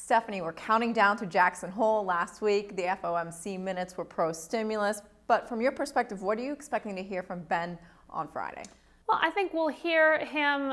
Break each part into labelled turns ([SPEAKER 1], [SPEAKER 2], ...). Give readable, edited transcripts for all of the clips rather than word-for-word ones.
[SPEAKER 1] Stephanie, we're counting down to Jackson Hole. Last week, the FOMC minutes were pro-stimulus. But from your perspective, what are you expecting to hear from Ben on Friday?
[SPEAKER 2] Well, I think we'll hear him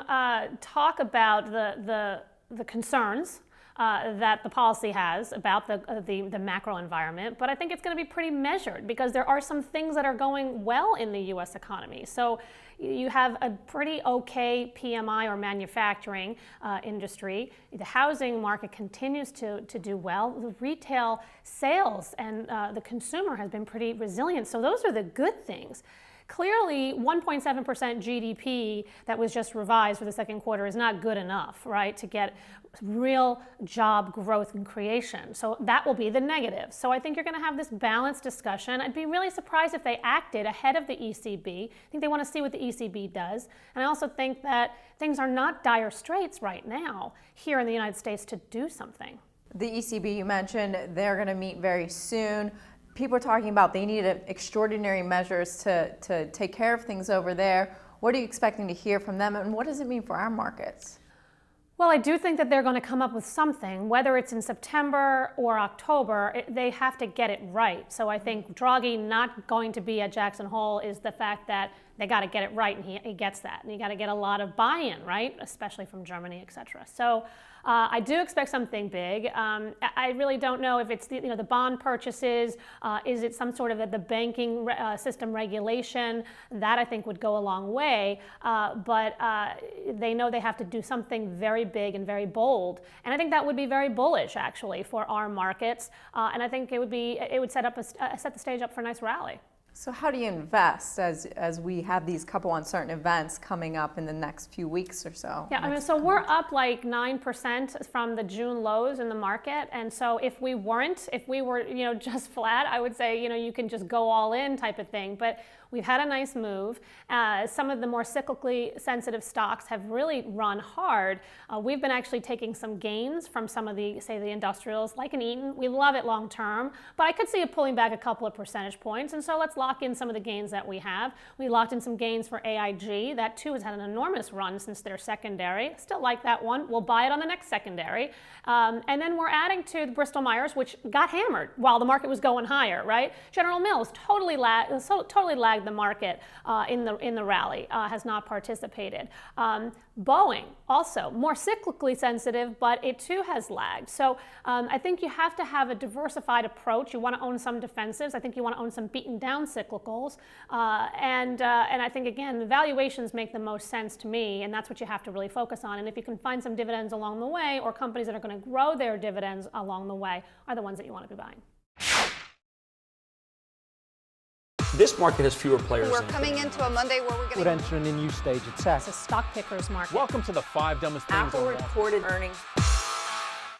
[SPEAKER 2] talk about the concerns that the policy has about the macro environment, but I think it's going to be pretty measured because there are some things that are going well in the U.S. economy. So you have a pretty okay PMI or manufacturing industry. The housing market continues to do well. The retail sales and the consumer has been pretty resilient. So those are the good things. Clearly, 1.7% GDP that was just revised for the second quarter is not good enough, right, to get real job growth and creation. So that will be the negative. So I think you're going to have this balanced discussion. I'd be really surprised if they acted ahead of the ECB. I think they want to see what the ECB does. And I also think that things are not dire straits right now here in the United States to do something.
[SPEAKER 1] The ECB, you mentioned, they're going to meet very soon. People are talking about they need extraordinary measures to take care of things over there. What are you expecting to hear from them, and what does it mean for our markets?
[SPEAKER 2] Well, I do think that they're going to come up with something, whether it's in September or October, they have to get it right. So I think Draghi not going to be at Jackson Hole is the fact that they got to get it right, and he gets that. And you got to get a lot of buy-in, right, especially from Germany, et cetera. So I do expect something big. I really don't know if it's the bond purchases. Is it some sort of the banking system regulation? That I think would go a long way. But they know they have to do something very big and very bold, and I think that would be very bullish actually for our markets. And I think it would set the stage up for a nice rally.
[SPEAKER 1] So how do you invest as we have these couple uncertain events coming up in the next few weeks or so?
[SPEAKER 2] Yeah, I mean, so we're up like 9% from the June lows in the market. And so if we were, just flat, I would say, you can just go all in type of thing. But we've had a nice move. Some of the more cyclically sensitive stocks have really run hard. We've been actually taking some gains from some of the industrials, like an Eaton. We love it long term, but I could see it pulling back a couple of percentage points. And so let's lock in some of the gains that we have. We locked in some gains for AIG. That too has had an enormous run since their secondary. Still like that one. We'll buy it on the next secondary. And then we're adding to the Bristol-Meyers, which got hammered while the market was going higher, right? General Mills totally lagged the market in the rally, has not participated. Boeing also more cyclically sensitive, but it too has lagged. So I think you have to have a diversified approach. You want to own some defensives. I think you want to own some beaten down cyclicals. And I think, again, the valuations make the most sense to me, and that's what you have to really focus on. And if you can find some dividends along the way, or companies that are going to grow their dividends along the way, are the ones that you want to be buying.
[SPEAKER 3] This market has fewer players.
[SPEAKER 4] We're coming into a Monday where we're
[SPEAKER 5] entering a new stage of tech.
[SPEAKER 2] It's a stock picker's market.
[SPEAKER 6] Welcome to the 5 dumbest things.
[SPEAKER 1] Apple reported earnings.